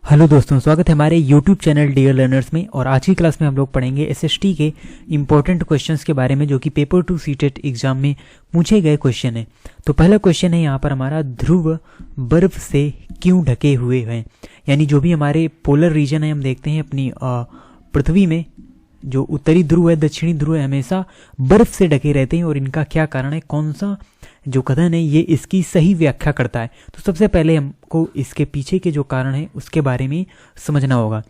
Hello दोस्तों, स्वागत है हमारे YouTube चैनल डियर लर्नर्स में। और आज की क्लास में हम लोग पढ़ेंगे एसएसटी के इम्पोर्टेंट क्वेश्चंस के बारे में, जो कि पेपर 2 सीटेट एग्जाम में पूछे गए क्वेश्चन है। तो पहला क्वेश्चन है यहाँ पर हमारा, ध्रुव बर्फ से क्यों ढके हुए हैं। यानी जो भी हमारे पोलर रीजन है, हम देखते हैं अपनी पृथ्वी में जो उत्तरी ध्रुव है, दक्षिणी ध्रुव है, हमेशा बर्फ से ढके रहते हैं। और इनका क्या कारण है, कौन सा जो कथन है ये इसकी सही व्याख्या करता है। तो सबसे पहले हमको इसके पीछे के जो कारण है उसके बारे में समझना होगा।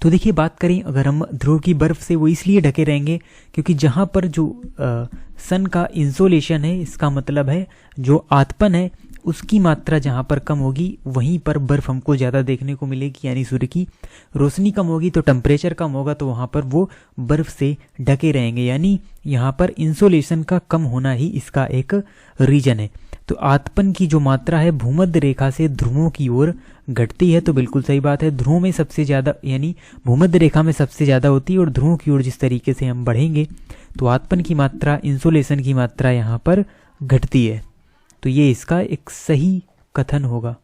तो देखिए, बात करें अगर हम ध्रुव की बर्फ से, वो इसलिए ढके रहेंगे क्योंकि जहाँ पर जो सन का इंसोलेशन है, इसका मतलब है जो आतपन है उसकी मात्रा जहाँ पर कम होगी वहीं पर बर्फ हमको ज़्यादा देखने को मिलेगी। यानी सूर्य की रोशनी कम होगी तो टेम्परेचर कम होगा, तो वहाँ पर वो बर्फ से ढके रहेंगे। यानी यहाँ पर इंसोलेशन का कम होना ही इसका एक रीजन है। तो आतपन की जो मात्रा है भूमध्य रेखा से ध्रुवों की ओर घटती है। तो बिल्कुल सही बात है, ध्रुवों में सबसे ज़्यादा, यानी भूमध्य रेखा में सबसे ज़्यादा होती है। और ध्रुवों की ओर जिस तरीके से हम बढ़ेंगे तो आतपन की मात्रा, इंसोलेशन की मात्रा यहाँ पर घटती है। तो ये इसका एक सही कथन होगा।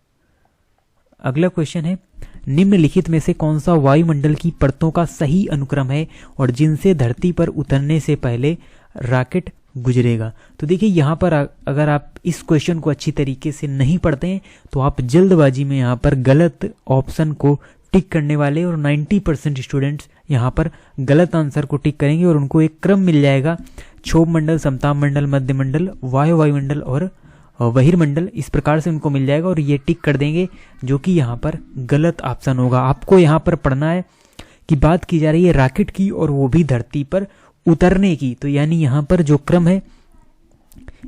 अगला क्वेश्चन है, निम्नलिखित में से कौन सा वायुमंडल की परतों का सही अनुक्रम है और जिनसे धरती पर उतरने से पहले रॉकेट गुजरेगा। तो देखिए, यहाँ पर अगर आप इस क्वेश्चन को अच्छी तरीके से नहीं पढ़ते हैं तो आप जल्दबाजी में यहाँ पर गलत ऑप्शन को टिक करने वाले, और 90% स्टूडेंट्स यहाँ पर गलत आंसर को टिक करेंगे और उनको एक क्रम मिल जाएगा, क्षोभ मंडल, समताप मंडल, मध्य मंडल, वायुमंडल और बहिर्मंडल, इस प्रकार से उनको मिल जाएगा और ये टिक कर देंगे, जो कि यहाँ पर गलत ऑप्शन होगा। आपको यहाँ पर पढ़ना है कि बात की जा रही है रॉकेट की, और वो भी धरती पर उतरने की। तो यानी यहाँ पर जो क्रम है,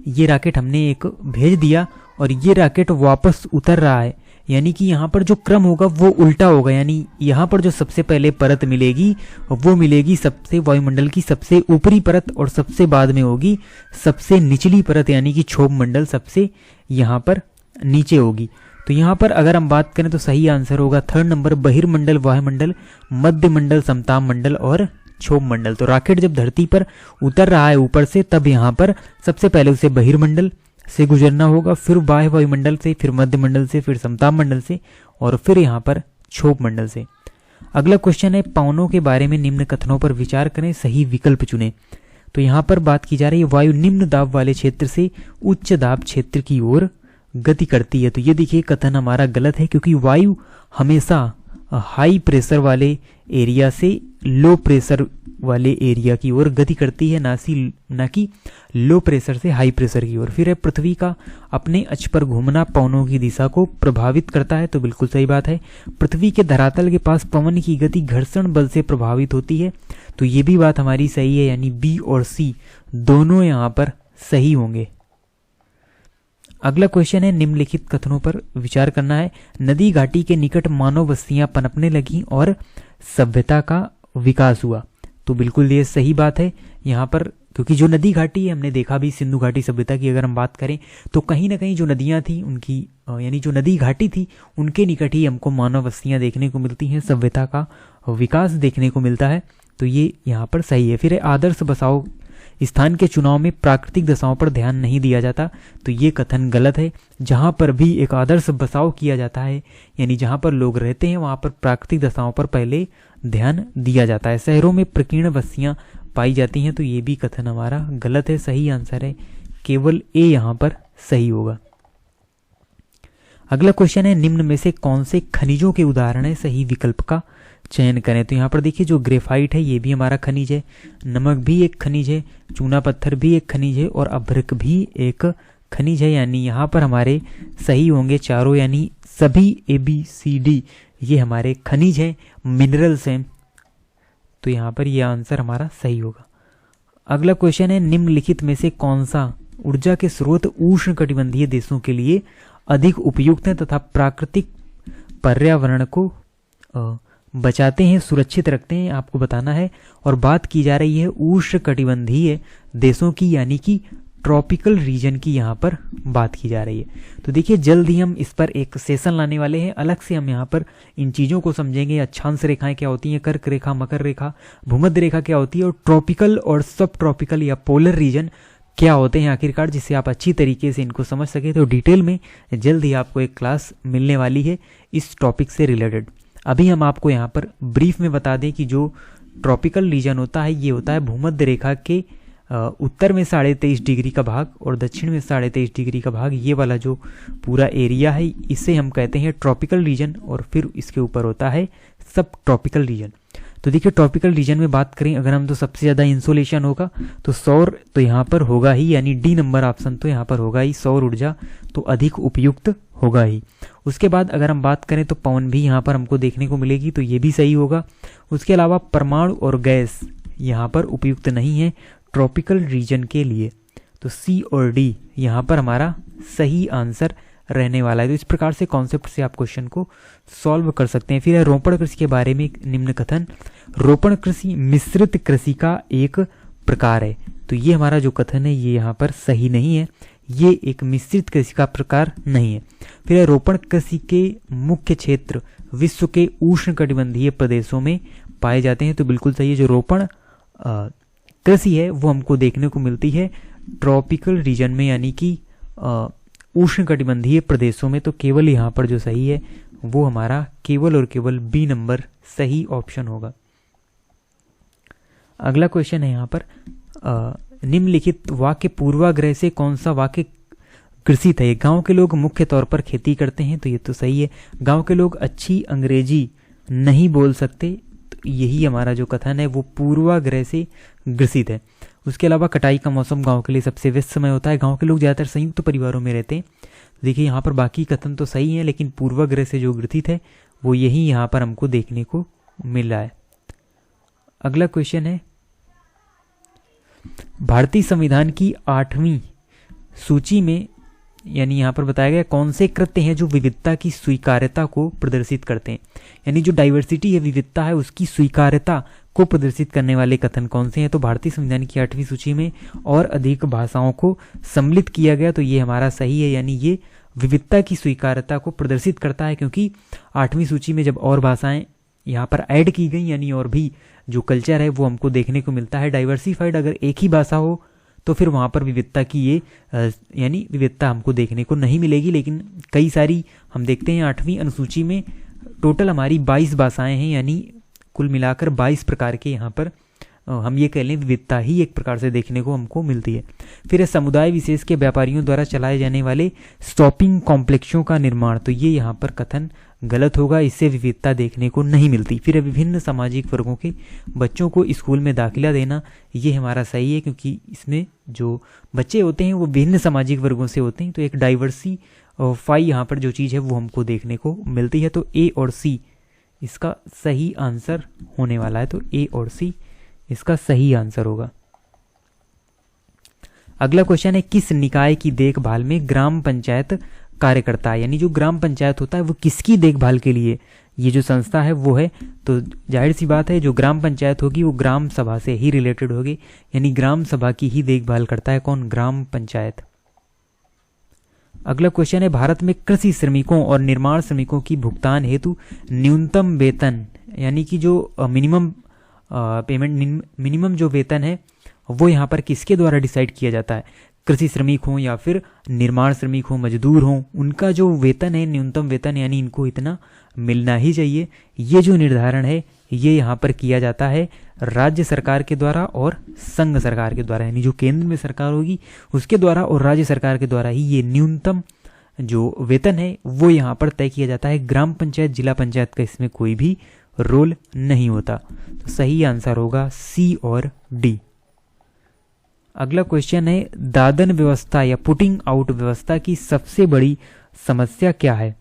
ये रॉकेट हमने एक भेज दिया और ये रॉकेट वापस उतर रहा है, यानी कि यहाँ पर जो क्रम होगा वो उल्टा होगा। यानी यहाँ पर जो सबसे पहले परत मिलेगी वो मिलेगी सबसे वायुमंडल की सबसे ऊपरी परत, और सबसे बाद में होगी सबसे निचली परत, यानी कि क्षोभ मंडल सबसे यहाँ पर नीचे होगी। तो यहाँ पर अगर हम बात करें तो सही आंसर होगा 3rd नंबर, बहिर्मंडल, वायुमंडल, मध्य मंडल, समताप मंडल और क्षोभ मंडल। तो रॉकेट जब धरती पर उतर रहा है ऊपर से, तब यहाँ पर सबसे पहले उसे बहिर्मंडल से गुजरना होगा, फिर बाह्य वायुमंडल से, फिर मध्य मंडल से, फिर समताप मंडल से और फिर यहाँ पर क्षोभ मंडल से। अगला क्वेश्चन है, पवनों के बारे में निम्न कथनों पर विचार करें, सही विकल्प चुनें। तो यहाँ पर बात की जा रही है वायु निम्न दाब वाले क्षेत्र से उच्च दाब क्षेत्र की ओर गति करती है। तो ये देखिए, कथन हमारा गलत है, क्योंकि वायु हमेशा हाई प्रेशर वाले एरिया से लो प्रेशर वाले एरिया की ओर गति करती है, ना कि लो प्रेशर से हाई प्रेशर की ओर। फिर है, पृथ्वी का अपने अक्ष पर घूमना पवनों की दिशा को प्रभावित करता है। तो बिल्कुल सही बात है, पृथ्वी के धरातल के पास पवन की गति घर्षण बल से प्रभावित होती है। तो ये भी बात हमारी सही है, यानी बी और सी दोनों यहाँ पर सही होंगे। अगला क्वेश्चन है, निम्नलिखित कथनों पर विचार करना है। नदी घाटी के निकट मानव बस्तियां पनपने लगीं और सभ्यता का विकास हुआ। तो बिल्कुल ये सही बात है यहाँ पर, क्योंकि जो नदी घाटी है, हमने देखा भी सिंधु घाटी सभ्यता की अगर हम बात करें तो कहीं ना कहीं जो नदियाँ थी उनकी, यानी जो नदी घाटी थी उनके निकट ही हमको मानव बस्तियाँ देखने को मिलती हैं, सभ्यता का विकास देखने को मिलता है। तो ये यहाँ पर सही है। फिर आदर्श बसाव स्थान के चुनाव में प्राकृतिक दशाओं पर ध्यान नहीं दिया जाता। तो ये कथन गलत है। जहाँ पर भी एक आदर्श बसाव किया जाता है, यानी जहाँ पर लोग रहते हैं, वहाँ पर प्राकृतिक दशाओं पर पहले ध्यान दिया जाता है। शहरों में प्रकीर्ण बस्तियाँ पाई जाती हैं। तो ये भी कथन हमारा गलत है। सही आंसर है केवल ए यहाँ पर सही होगा। अगला क्वेश्चन है, निम्न में से कौन से खनिजों के उदाहरण है, सही विकल्प का चयन करें। तो यहाँ पर देखिए, जो ग्रेफाइट है ये भी हमारा खनिज है, नमक भी एक खनिज है, चूना पत्थर भी एक खनिज है और अभ्रक भी एक खनिज है। यानी यहाँ पर हमारे सही होंगे चारों, यानी सभी ABCD ये हमारे खनिज हैं, मिनरल्स हैं। तो यहाँ पर ये आंसर हमारा सही होगा। अगला क्वेश्चन है, निम्नलिखित में से कौन सा ऊर्जा के स्रोत उष्णकटिबंधीय देशों के लिए अधिक उपयुक्त है तथा प्राकृतिक पर्यावरण को बचाते हैं, सुरक्षित रखते हैं, आपको बताना है। और बात की जा रही है उष्णकटिबंधीय देशों की, यानी कि ट्रॉपिकल रीजन की यहाँ पर बात की जा रही है। तो देखिए, जल्द ही हम इस पर एक सेशन लाने वाले हैं, अलग से हम यहाँ पर इन चीज़ों को समझेंगे। अक्षांश रेखाएं क्या होती हैं, कर्क रेखा, मकर रेखा, भूमध्य रेखा क्या होती है, और ट्रॉपिकल और सब ट्रॉपिकल या पोलर रीजन क्या होते हैं आखिरकार, जिससे आप अच्छी तरीके से इनको समझ सके। तो डिटेल में जल्द ही आपको एक क्लास मिलने वाली है इस टॉपिक से रिलेटेड। अभी हम आपको यहाँ पर ब्रीफ में बता दें कि जो ट्रॉपिकल रीजन होता है ये होता है भूमध्य रेखा के उत्तर में 23.5 डिग्री का भाग और दक्षिण में 23.5 डिग्री का भाग, ये वाला जो पूरा एरिया है इसे हम कहते हैं ट्रॉपिकल रीजन। और फिर इसके ऊपर होता है सब ट्रॉपिकल रीजन। तो देखिए ट्रॉपिकल रीजन में बात करें अगर हम, तो सबसे ज़्यादा इंसोलेशन होगा तो सौर तो यहाँ पर होगा ही, यानी डी नंबर ऑप्शन तो यहाँ पर होगा ही, सौर ऊर्जा तो अधिक उपयुक्त होगा ही। उसके बाद अगर हम बात करें तो पवन भी यहाँ पर हमको देखने को मिलेगी, तो ये भी सही होगा। उसके अलावा परमाणु और गैस यहाँ पर उपयुक्त नहीं है ट्रॉपिकल रीजन के लिए, तो सी और डी यहाँ पर हमारा सही आंसर रहने वाला है। तो इस प्रकार से कॉन्सेप्ट से आप क्वेश्चन को सॉल्व कर सकते हैं। फिर है रोपण कृषि के बारे में निम्न कथन, रोपण कृषि मिश्रित कृषि का एक प्रकार है। तो ये हमारा जो कथन है ये यहाँ पर सही नहीं है, ये एक मिश्रित कृषि का प्रकार नहीं है। फिर है रोपण कृषि के मुख्य क्षेत्र विश्व के उष्णकटिबंधीय प्रदेशों में पाए जाते हैं। तो बिल्कुल सही है, जो रोपण कृषि है वो हमको देखने को मिलती है ट्रॉपिकल रीजन में, यानी कि उष्णकटिबंधीय प्रदेशों में। तो केवल यहाँ पर जो सही है वो हमारा केवल और केवल बी नंबर सही ऑप्शन होगा। अगला क्वेश्चन है यहाँ पर, निम्नलिखित वाक्य पूर्वाग्रह से कौन सा वाक्य ग्रसित है। गांव के लोग मुख्य तौर पर खेती करते हैं, तो ये तो सही है। गांव के लोग अच्छी अंग्रेजी नहीं बोल सकते, तो यही हमारा जो कथन है वो पूर्वाग्रह से ग्रसित है। उसके अलावा कटाई का मौसम गांव के लिए सबसे व्यस्त समय होता है। गांव के लोग ज़्यादातर संयुक्त परिवारों में रहते हैं। देखिए यहाँ पर बाकी कथन तो सही है, लेकिन पूर्वाग्रह से जो ग्रसित है वो यही यहाँ पर हमको देखने को मिल रहा है। अगला क्वेश्चन है, भारतीय संविधान की 8वीं सूची में, यानी यहाँ पर बताया गया कौन से कृत्य हैं जो विविधता की स्वीकार्यता को प्रदर्शित करते हैं। यानी जो डाइवर्सिटी है, विविधता है, उसकी स्वीकार्यता को प्रदर्शित करने वाले कथन कौन से हैं। तो भारतीय संविधान की 8वीं सूची में और अधिक भाषाओं को सम्मिलित किया गया, तो ये हमारा सही है, यानी ये विविधता की स्वीकार्यता को प्रदर्शित करता है, क्योंकि 8वीं सूची में जब और भाषाएं यहाँ पर ऐड की गई, यानी और भी जो कल्चर है वो हमको देखने को मिलता है। डाइवर्सिफाइड अगर एक ही भाषा हो तो फिर वहाँ पर विविधता की ये यानी विविधता हमको देखने को नहीं मिलेगी। लेकिन कई सारी हम देखते हैं 8वीं अनुसूची में टोटल हमारी 22 भाषाएं हैं, यानी कुल मिलाकर 22 प्रकार के यहाँ पर हम ये कह लें विविधता ही एक प्रकार से देखने को हमको मिलती है। फिर समुदाय विशेष के व्यापारियों द्वारा चलाए जाने वाले शॉपिंग कॉम्प्लेक्सों का निर्माण, तो ये यहाँ पर कथन गलत होगा, इससे विविधता देखने को नहीं मिलती। फिर विभिन्न सामाजिक वर्गों के बच्चों को स्कूल में दाखिला देना, ये हमारा सही है, क्योंकि इसमें जो बच्चे होते हैं वो विभिन्न सामाजिक वर्गों से होते हैं, तो एक डाइवर्सिफाई यहाँ पर जो चीज़ है वो हमको देखने को मिलती है। तो ए और सी इसका सही आंसर होने वाला है, तो ए और सी इसका सही आंसर होगा। अगला क्वेश्चन है, किस निकाय की देखभाल में ग्राम पंचायत कार्य करता है। यानी जो ग्राम पंचायत होता है वो किसकी देखभाल के लिए ये जो संस्था है वो है, तो जाहिर सी बात है जो ग्राम पंचायत होगी वो ग्राम सभा से ही रिलेटेड होगी, यानी ग्राम सभा की ही देखभाल करता है कौन, ग्राम पंचायत। अगला क्वेश्चन है, भारत में कृषि श्रमिकों और निर्माण श्रमिकों की भुगतान हेतु न्यूनतम वेतन, यानी कि जो मिनिमम पेमेंट, मिनिमम जो वेतन है वो यहाँ पर किसके द्वारा डिसाइड किया जाता है। कृषि श्रमिक हों या फिर निर्माण श्रमिक हों, मजदूर हों, उनका जो वेतन है न्यूनतम वेतन, यानी इनको इतना मिलना ही चाहिए, ये जो निर्धारण है ये यहाँ पर किया जाता है राज्य सरकार के द्वारा और संघ सरकार के द्वारा, यानी जो केंद्र में सरकार होगी उसके द्वारा और राज्य सरकार के द्वारा ही ये न्यूनतम जो वेतन है वो यहाँ पर तय किया जाता है। ग्राम पंचायत, जिला पंचायत का इसमें कोई भी रोल नहीं होता, तो सही आंसर होगा सी और डी। अगला क्वेश्चन है, दादन व्यवस्था या पुटिंग आउट व्यवस्था की सबसे बड़ी समस्या क्या है।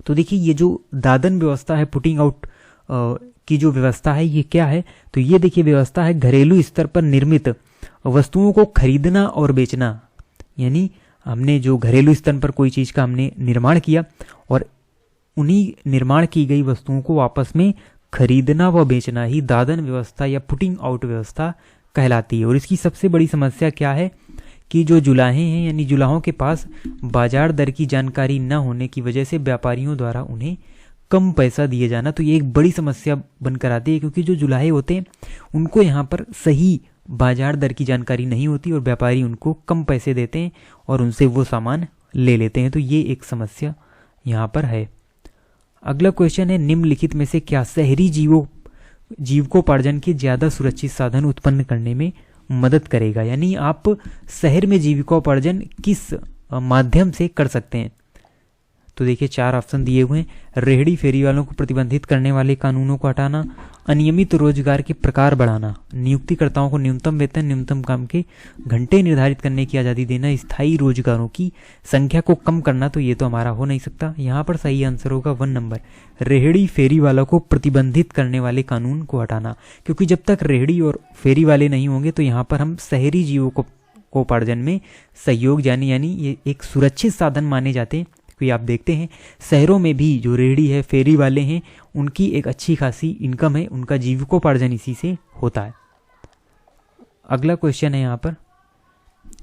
तो देखिए ये जो दादन व्यवस्था है, पुटिंग आउट की जो व्यवस्था है ये क्या है, तो ये देखिए व्यवस्था है घरेलू स्तर पर निर्मित वस्तुओं को खरीदना और बेचना। यानी हमने जो घरेलू स्तर पर कोई चीज़ का हमने निर्माण किया और उन्हीं निर्माण की गई वस्तुओं को आपस में खरीदना व बेचना ही दादन व्यवस्था या पुटिंग आउट व्यवस्था कहलाती है। और इसकी सबसे बड़ी समस्या क्या है कि जो जुलाहे हैं, यानी जुलाहों के पास बाजार दर की जानकारी न होने की वजह से व्यापारियों द्वारा उन्हें कम पैसा दिए जाना, तो ये एक बड़ी समस्या बनकर आती है, क्योंकि जो जुलाहे होते हैं उनको यहाँ पर सही बाजार दर की जानकारी नहीं होती और व्यापारी उनको कम पैसे देते हैं और उनसे वो सामान ले लेते हैं। तो ये एक समस्या यहाँ पर है। अगला क्वेश्चन है, निम्नलिखित में से क्या शहरी जीविकोपार्जन के ज़्यादा सुरक्षित साधन उत्पन्न करने में मदद करेगा? यानी आप शहर में जीविकोपार्जन किस माध्यम से कर सकते हैं? तो देखिए 4 ऑप्शन दिए हुए हैं। रेहड़ी फेरी वालों को प्रतिबंधित करने वाले कानूनों को हटाना, अनियमित रोजगार के प्रकार बढ़ाना, नियुक्तिकर्ताओं को न्यूनतम वेतन, न्यूनतम काम के घंटे निर्धारित करने की आज़ादी देना, स्थायी रोजगारों की संख्या को कम करना। तो ये तो हमारा हो नहीं सकता। यहाँ पर सही आंसर होगा 1 नंबर, रेहड़ी फेरी वालों को प्रतिबंधित करने वाले कानून को हटाना। क्योंकि जब तक रेहड़ी और फेरी वाले नहीं होंगे तो यहाँ पर हम शहरी जीविकोपार्जन में सहयोग यानी ये एक सुरक्षित साधन माने जाते हैं। क्योंकि आप देखते हैं शहरों में भी जो रेहड़ी है, फेरी वाले हैं, उनकी एक अच्छी खासी इनकम है, उनका जीविकोपार्जन इसी से होता है। अगला क्वेश्चन है यहाँ पर,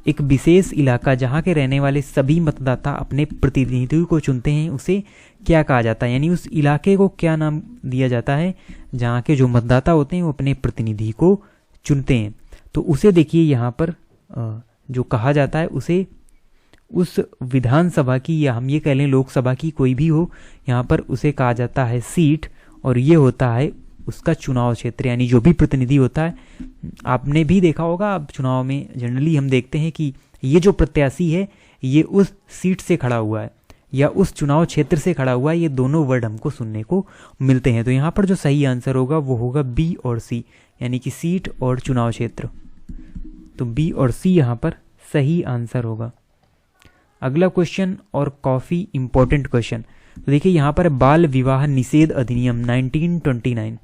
एक विशेष इलाका जहाँ के रहने वाले सभी मतदाता अपने प्रतिनिधि को चुनते हैं, उसे क्या कहा जाता है? यानी उस इलाके को क्या नाम दिया जाता है जहाँ के जो मतदाता होते हैं वो अपने प्रतिनिधि को चुनते हैं? तो उसे देखिए यहाँ पर जो कहा जाता है उसे उस विधानसभा की, या हम ये कह लें लोकसभा की, कोई भी हो, यहाँ पर उसे कहा जाता है सीट, और ये होता है उसका चुनाव क्षेत्र। यानी जो भी प्रतिनिधि होता है, आपने भी देखा होगा, अब चुनाव में जनरली हम देखते हैं कि ये जो प्रत्याशी है ये उस सीट से खड़ा हुआ है या उस चुनाव क्षेत्र से खड़ा हुआ है। ये दोनों वर्ड हमको सुनने को मिलते हैं। तो यहाँ पर जो सही आंसर होगा वो होगा बी और सी, यानी कि सीट और चुनाव क्षेत्र। तो बी और सी यहाँ पर सही आंसर होगा। अगला क्वेश्चन और काफ़ी इंपॉर्टेंट क्वेश्चन, तो देखिए यहाँ पर बाल विवाह निषेध अधिनियम 1929।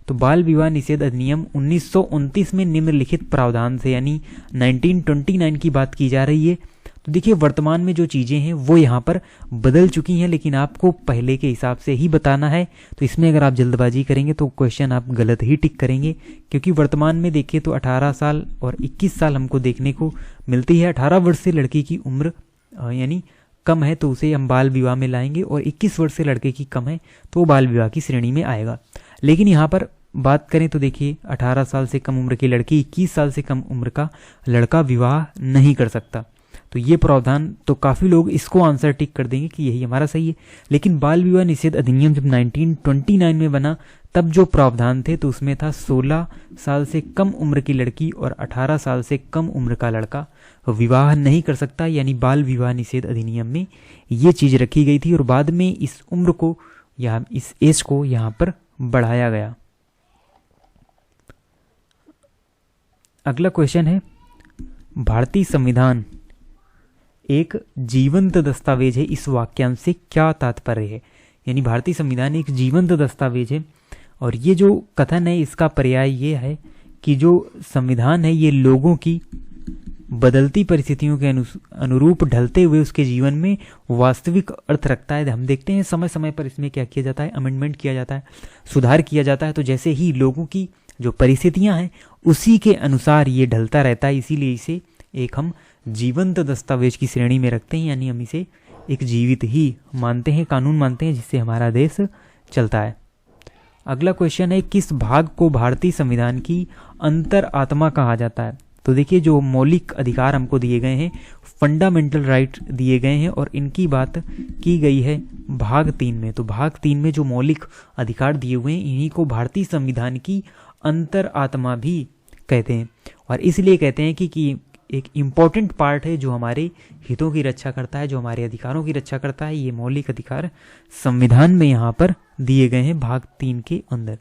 तो बाल विवाह निषेध अधिनियम 1929 में निम्नलिखित प्रावधान से, यानी 1929 की बात की जा रही है। तो देखिए वर्तमान में जो चीज़ें हैं वो यहाँ पर बदल चुकी हैं, लेकिन आपको पहले के हिसाब से ही बताना है। तो इसमें अगर आप जल्दबाजी करेंगे तो क्वेश्चन आप गलत ही टिक करेंगे, क्योंकि वर्तमान में देखिए तो 18 साल और 21 साल हमको देखने को मिलती है। 18 वर्ष से लड़की की उम्र यानी कम है तो उसे हम बाल विवाह में लाएंगे, और 21 वर्ष से लड़के की कम है तो वो बाल विवाह की श्रेणी में आएगा। लेकिन यहाँ पर बात करें तो देखिए 18 साल से कम उम्र की लड़की 21 साल से कम उम्र का लड़का विवाह नहीं कर सकता। तो ये प्रावधान, तो काफ़ी लोग इसको आंसर टिक कर देंगे कि यही हमारा सही है। लेकिन बाल विवाह निषेध अधिनियम जब 1929 में बना तब जो प्रावधान थे तो उसमें था 16 साल से कम उम्र की लड़की और 18 साल से कम उम्र का लड़का विवाह नहीं कर सकता। यानी बाल विवाह निषेध अधिनियम में ये चीज़ रखी गई थी और बाद में इस उम्र को या इस एज को यहाँ पर बढ़ाया गया। अगला क्वेश्चन है, भारतीय संविधान एक जीवंत दस्तावेज है, इस वाक्यांश से क्या तात्पर्य है? यानी भारतीय संविधान एक जीवंत दस्तावेज है, और ये जो कथन है इसका पर्याय ये है कि जो संविधान है ये लोगों की बदलती परिस्थितियों के अनुरूप ढलते हुए उसके जीवन में वास्तविक अर्थ रखता है। हम देखते हैं समय समय पर इसमें क्या किया जाता है, अमेंडमेंट किया जाता है, सुधार किया जाता है। तो जैसे ही लोगों की जो परिस्थितियां हैं उसी के अनुसार ये ढलता रहता है, इसीलिए इसे एक हम जीवंत दस्तावेज की श्रेणी में रखते हैं। यानी हम इसे एक जीवित ही मानते हैं, कानून मानते हैं जिससे हमारा देश चलता है। अगला क्वेश्चन है, किस भाग को भारतीय संविधान की अंतर आत्मा कहा जाता है? तो देखिए जो मौलिक अधिकार हमको दिए गए हैं, फंडामेंटल राइट दिए गए हैं, और इनकी बात की गई है भाग 3 में। तो भाग 3 में जो मौलिक अधिकार दिए हुए हैं इन्हीं को भारतीय संविधान की अंतर आत्मा भी कहते हैं, और इसलिए कहते हैं कि एक इम्पॉर्टेंट पार्ट है जो हमारे हितों की रक्षा करता है, जो हमारे अधिकारों की रक्षा करता है। ये मौलिक अधिकार संविधान में यहाँ पर दिए गए हैं भाग 3 के अंदर।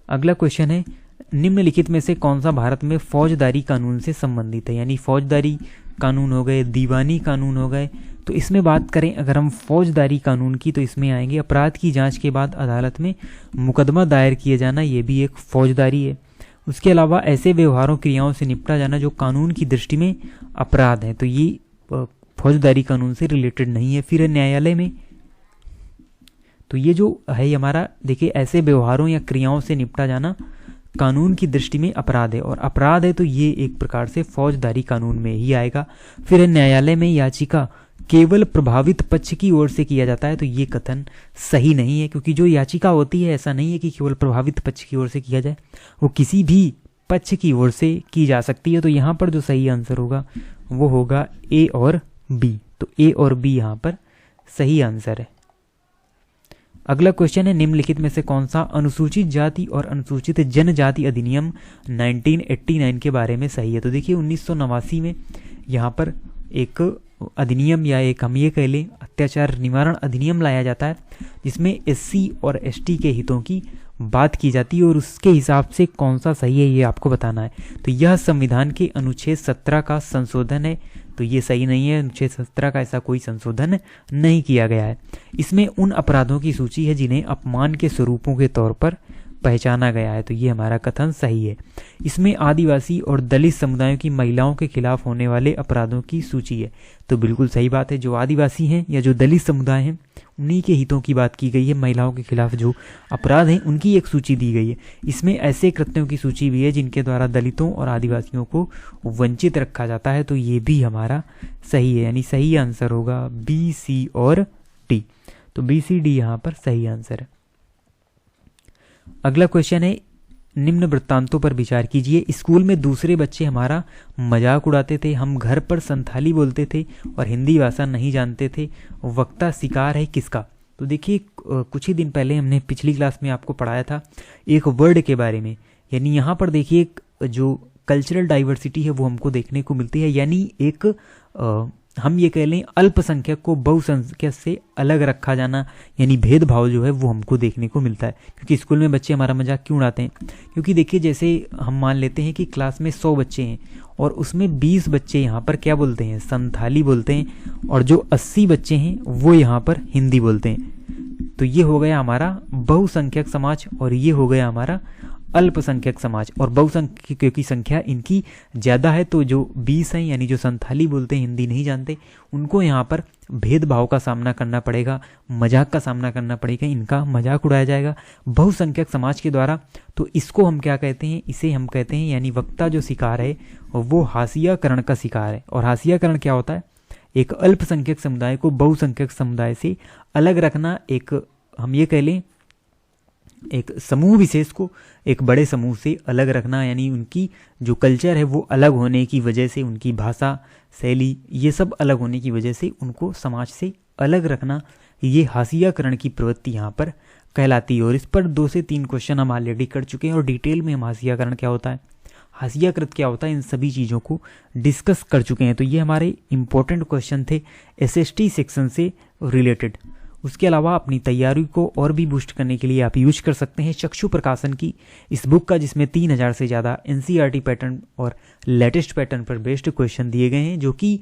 अगला क्वेश्चन है, निम्नलिखित में से कौन सा भारत में फौजदारी कानून से संबंधित है? यानी फौजदारी कानून हो गए, दीवानी कानून हो गए। तो इसमें बात करें अगर हम फौजदारी कानून की, तो इसमें आएंगे अपराध की जांच के बाद अदालत में मुकदमा दायर किए जाना, ये भी एक फौजदारी है। उसके अलावा ऐसे व्यवहारों क्रियाओं से निपटा जाना जो कानून की दृष्टि में अपराध है, तो ये फौजदारी कानून से रिलेटेड नहीं है। फिर न्यायालय में, तो ये जो है हमारा देखिए ऐसे व्यवहारों या क्रियाओं से निपटा जाना कानून की दृष्टि में अपराध है, और अपराध है तो ये एक प्रकार से फौजदारी कानून में ही आएगा। फिर न्यायालय में याचिका केवल प्रभावित पक्ष की ओर से किया जाता है, तो ये कथन सही नहीं है, क्योंकि जो याचिका होती है ऐसा नहीं है कि केवल प्रभावित पक्ष की ओर से किया जाए, वो किसी भी पक्ष की ओर से की जा सकती है। तो यहाँ पर जो सही आंसर होगा वो होगा ए और बी। तो ए और बी यहाँ पर सही आंसर है। अगला क्वेश्चन है, निम्नलिखित में से कौन सा अनुसूचित जाति और अनुसूचित जनजाति अधिनियम 1989 के बारे में सही है। तो देखिए 1989 में यहाँ पर एक अधिनियम या एक हम ये कह लें अत्याचार निवारण अधिनियम लाया जाता है, जिसमें एससी और एसटी के हितों की बात की जाती है, और उसके हिसाब से कौन सा सही है ये आपको बताना है। तो यह संविधान के अनुच्छेद 17 का संशोधन है, तो ये सही नहीं है। अनुच्छेद 17 का ऐसा कोई संशोधन नहीं किया गया है। इसमें उन अपराधों की सूची है जिन्हें अपमान के स्वरूपों के तौर पर पहचाना गया है, तो ये हमारा कथन सही है। इसमें आदिवासी और दलित समुदायों की महिलाओं के खिलाफ होने वाले अपराधों की सूची है, तो बिल्कुल सही बात है। जो आदिवासी हैं या जो दलित समुदाय हैं उन्हीं के हितों की बात की गई है। महिलाओं के खिलाफ जो अपराध हैं उनकी एक सूची दी गई है। इसमें ऐसे कृत्यों की सूची भी है जिनके द्वारा दलितों और आदिवासियों को वंचित रखा जाता है, तो ये भी हमारा सही है, यानी सही आंसर होगा बी, सी और डी। तो बी, सी, डी यहाँ पर सही आंसर है। अगला क्वेश्चन है, निम्न वृत्तांतों पर विचार कीजिए। स्कूल में दूसरे बच्चे हमारा मजाक उड़ाते थे, हम घर पर संथाली बोलते थे और हिंदी भाषा नहीं जानते थे। वक्ता शिकार है किसका। तो देखिए कुछ ही दिन पहले हमने पिछली क्लास में आपको पढ़ाया था एक वर्ड के बारे में, यानी यहाँ पर देखिए जो कल्चरल डाइवर्सिटी है वो हमको देखने को मिलती है, यानी एक हम ये कह लें अल्पसंख्यक को बहुसंख्यक से अलग रखा जाना, यानी भेदभाव जो है वो हमको देखने को मिलता है। क्योंकि स्कूल में बच्चे हमारा मजाक क्यों उड़ाते हैं, क्योंकि देखिए जैसे हम मान लेते हैं कि क्लास में 100 बच्चे हैं और उसमें 20 बच्चे यहाँ पर क्या बोलते हैं, संथाली बोलते हैं, और जो 80 बच्चे हैं वो यहाँ पर हिंदी बोलते हैं। तो ये हो गया हमारा बहुसंख्यक समाज और ये हो गया हमारा अल्पसंख्यक समाज। और बहुसंख्यक की संख्या इनकी ज़्यादा है, तो जो 20 हैं यानी जो संथाली बोलते हैं, हिंदी नहीं जानते, उनको यहाँ पर भेदभाव का सामना करना पड़ेगा, मजाक का सामना करना पड़ेगा, इनका मजाक उड़ाया जाएगा बहुसंख्यक समाज के द्वारा। तो इसको हम क्या कहते हैं, इसे हम कहते हैं यानी वक्ता जो शिकार है वो हाशियाकरण का शिकार है। और हाशियाकरण क्या होता है, एक अल्पसंख्यक समुदाय को बहुसंख्यक समुदाय से अलग रखना, एक हम ये कह लें एक समूह विशेष को एक बड़े समूह से अलग रखना, यानी उनकी जो कल्चर है वो अलग होने की वजह से, उनकी भाषा शैली ये सब अलग होने की वजह से उनको समाज से अलग रखना, ये हाशियाकरण की प्रवृत्ति यहाँ पर कहलाती है। और इस पर 2 से 3 क्वेश्चन हम ऑलरेडी कर चुके हैं और डिटेल में हम हाशियाकरण क्या होता है, हाशियाकृत क्या होता है, इन सभी चीज़ों को डिस्कस कर चुके हैं। तो ये हमारे इंपॉर्टेंट क्वेश्चन थे SST सेक्शन से रिलेटेड। उसके अलावा अपनी तैयारी को और भी बूस्ट करने के लिए आप यूज कर सकते हैं चक्षु प्रकाशन की इस बुक का, जिसमें 3000 से ज़्यादा NCERT पैटर्न और लेटेस्ट पैटर्न पर बेस्ड क्वेश्चन दिए गए हैं, जो कि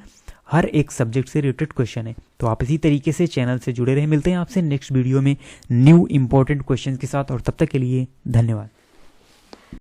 हर एक सब्जेक्ट से रिलेटेड क्वेश्चन है। तो आप इसी तरीके से चैनल से जुड़े रहे। मिलते हैं आपसे नेक्स्ट वीडियो में न्यू इंपॉर्टेंट क्वेश्चन के साथ, और तब तक के लिए धन्यवाद।